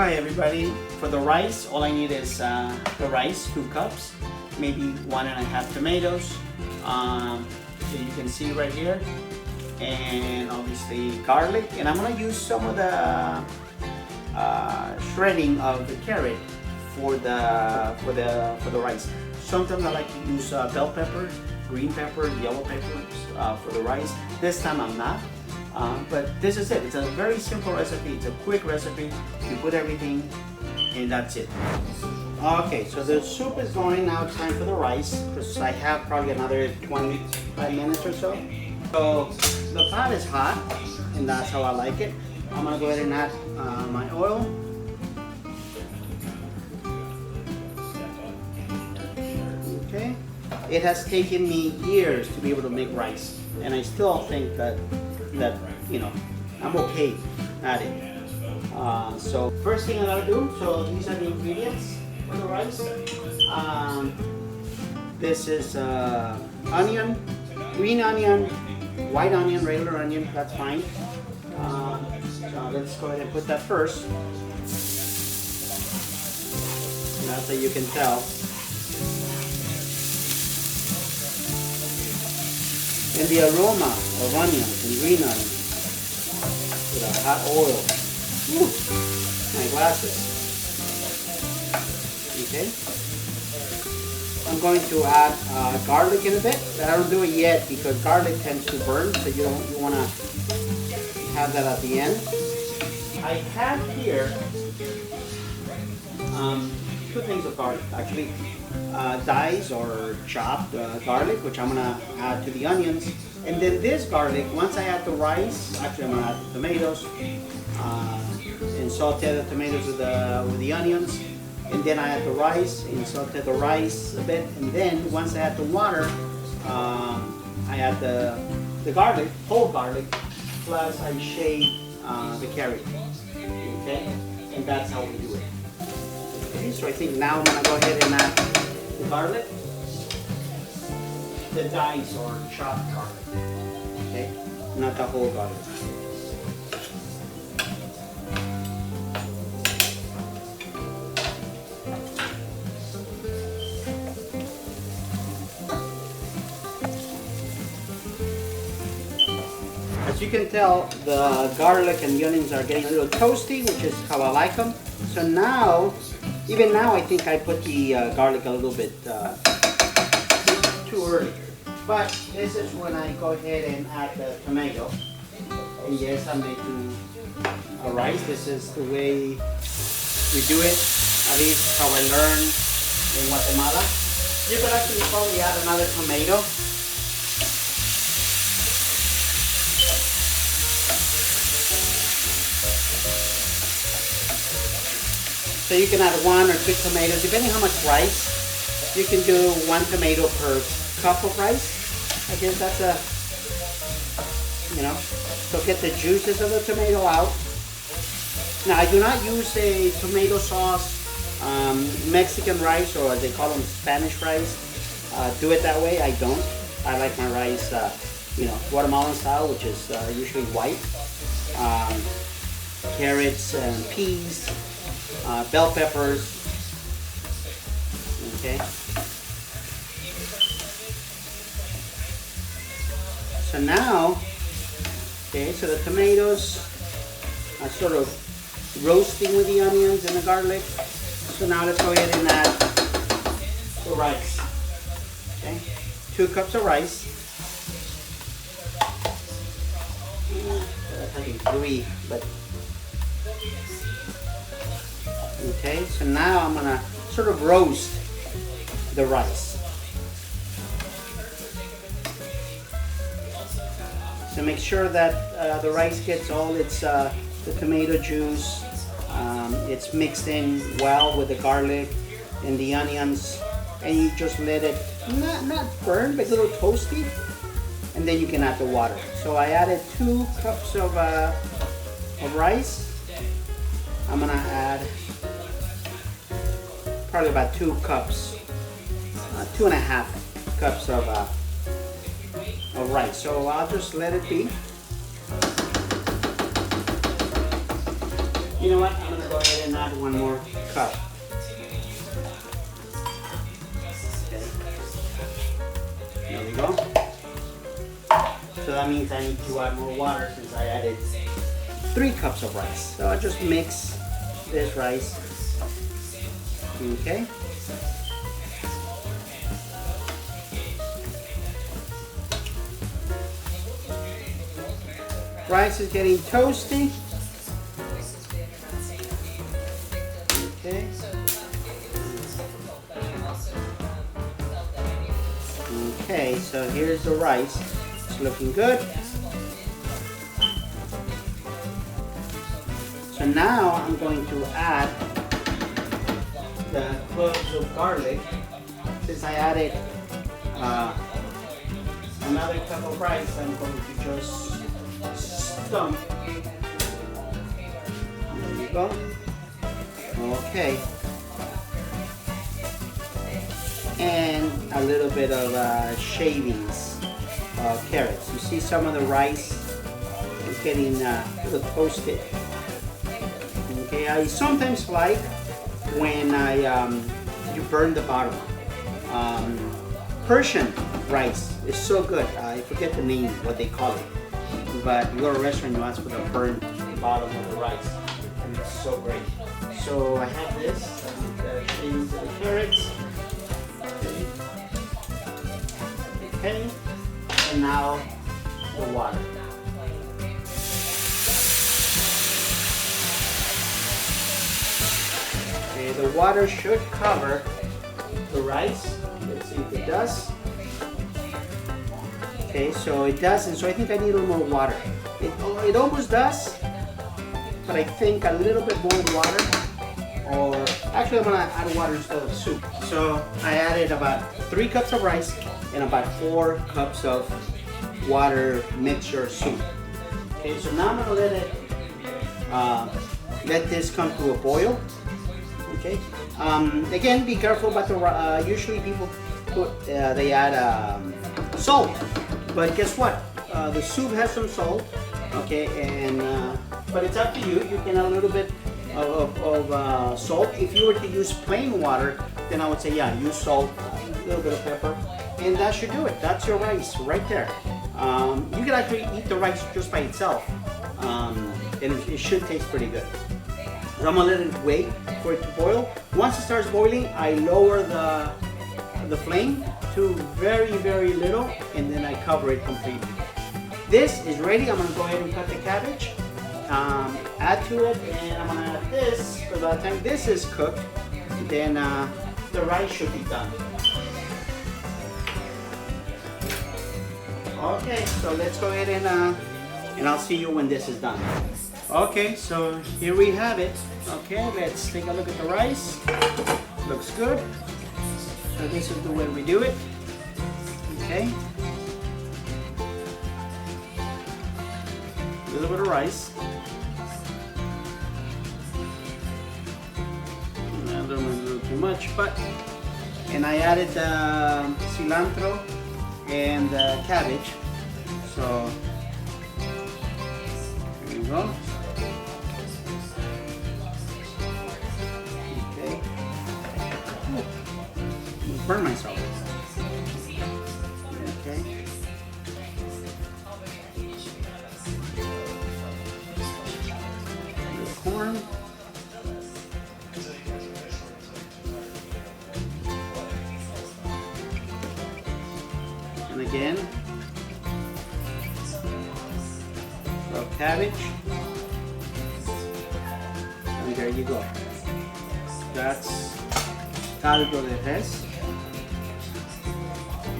Hi everybody. For the rice, all I need is the rice, 2 cups, maybe 1.5 tomatoes. So you can see right here, and obviously garlic. And I'm gonna use some of the shredding of the carrot for the rice. Sometimes I like to use bell pepper, green pepper, yellow peppers for the rice. This time I'm not. But this is it. It's a very simple recipe. It's a quick recipe. You put everything and that's it. Okay, so the soup is going. Now it's time for the rice, because I have probably another 25 minutes or so. So the pot is hot, and that's how I like it. I'm gonna go ahead and add my oil. Okay. It has taken me years to be able to make rice, and I still think that you know, I'm okay at it. So first thing I gotta do, so these are the ingredients for the rice. This is onion, green onion, white onion, regular onion, that's fine. So let's go ahead and put that first. That's how you can tell. And the aroma of onions and green onions with a hot oil. Woo, my glasses. Okay. I'm going to add garlic in a bit, but I don't do it yet because garlic tends to burn, so you want to have that at the end. I have here 2 things of garlic actually. Diced or chopped garlic, which I'm gonna add to the onions, and then this garlic, once I add the rice, actually I'm gonna add the tomatoes and saute the tomatoes with the onions, and then I add the rice and saute the rice a bit, and then once I add the water, I add the garlic, whole garlic, plus I shave the carrot. Okay, and that's how we do it. Okay, so I think now I'm gonna go ahead and add the garlic, the diced or chopped garlic, okay, not the whole garlic. As you can tell, the garlic and the onions are getting a little toasty, which is how I like them. So now, even now, I think I put the garlic a little bit too early. But this is when I go ahead and add the tomato. And yes, I'm making a rice. This is the way we do it. At least how I learned in Guatemala. You could actually probably add another tomato. So you can add 1 or 2 tomatoes, depending how much rice. You can do 1 tomato per cup of rice. I guess that's so get the juices of the tomato out. Now I do not use a tomato sauce, Mexican rice, or as they call them, Spanish rice. Do it that way, I don't. I like my rice, Guatemalan style, which is usually white. Carrots and peas. Bell peppers, okay. So now, okay, so the tomatoes are sort of roasting with the onions and the garlic. So now let's go ahead and add the rice, okay. 2 cups of rice. I think 3, but okay, so now I'm gonna sort of roast the rice. So make sure that the rice gets all its the tomato juice. It's mixed in well with the garlic and the onions, and you just let it not burn, but a little toasty, and then you can add the water. So I added 2 cups of rice. I'm gonna add probably about 2 cups, 2.5 cups of rice. So I'll just let it be. You know what? I'm gonna go ahead and add one more cup. Okay. There we go. So that means I need to add more water since I added 3 cups of rice. So I just mix this rice. Okay. Rice is getting toasty. Okay. Okay, so here's the rice. It's looking good. So now I'm going to add the cloves of garlic. Since I added another cup of rice, I'm going to just stump. There you go. Okay. And a little bit of shavings, carrots. You see some of the rice is getting a little toasted. Okay, I sometimes like when you burn the bottom. Persian rice is so good. I forget the name, what they call it. But you go to a restaurant, you ask for the burnt bottom of the rice, and it's so great. So I have this, shavings of the carrots. Okay, and now the water. Okay, the water should cover the rice. Let's see if it does. Okay, so it doesn't, so I think I need a little more water. It almost does, but I think a little bit more water, or actually I'm gonna add water instead of soup. So I added about 3 cups of rice and about 4 cups of water mixture soup. Okay, so now I'm gonna let this come to a boil. Okay, again, be careful about the, usually people put, they add salt, but guess what? The soup has some salt, okay, and but it's up to you. You can add a little bit of salt. If you were to use plain water, then I would say, yeah, use salt, a little bit of pepper, and that should do it. That's your rice right there. You can actually eat the rice just by itself, and it should taste pretty good. So I'm gonna let it wait for it to boil. Once it starts boiling, I lower the flame to very, very little, and then I cover it completely. This is ready. I'm gonna go ahead and cut the cabbage, add to it, and I'm gonna add this. So by the time this is cooked, then the rice should be done. Okay, so let's go ahead and I'll see you when this is done. Okay, so here we have it. Okay, let's take a look at the rice. Looks good. So this is the way we do it. Okay. A little bit of rice. A little too much, but and I added the cilantro and the cabbage. So here we go. Okay. Burn myself. Okay. The corn. And again, the cabbage. And there you go. That's caldo de res.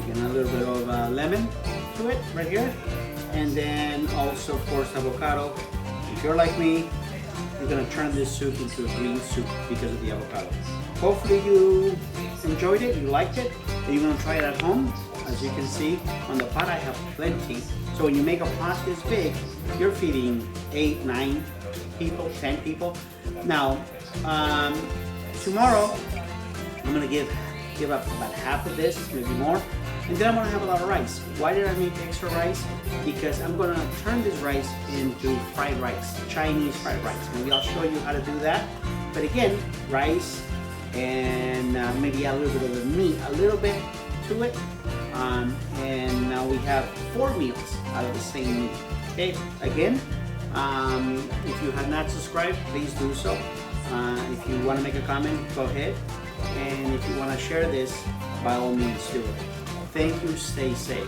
And a little bit of lemon to it right here, and then also of course avocado. If you're like me, you're gonna turn this soup into a green soup because of the avocado. Hopefully you enjoyed it, you liked it, and you're gonna try it at home. As you can see on the pot, I have plenty. So when you make a pot this big, you're feeding 8, 9 people, 10 people. Now tomorrow I'm gonna give up about half of this, maybe more. And then I'm gonna have a lot of rice. Why did I make extra rice? Because I'm gonna turn this rice into fried rice, Chinese fried rice. Maybe I'll show you how to do that. But again, rice and maybe add a little bit of the meat, a little bit to it. And now we have 4 meals out of the same meat. Okay, again, if you have not subscribed, please do so. If you want to make a comment, go ahead. And if you want to share this, by all means do it. Thank you, stay safe.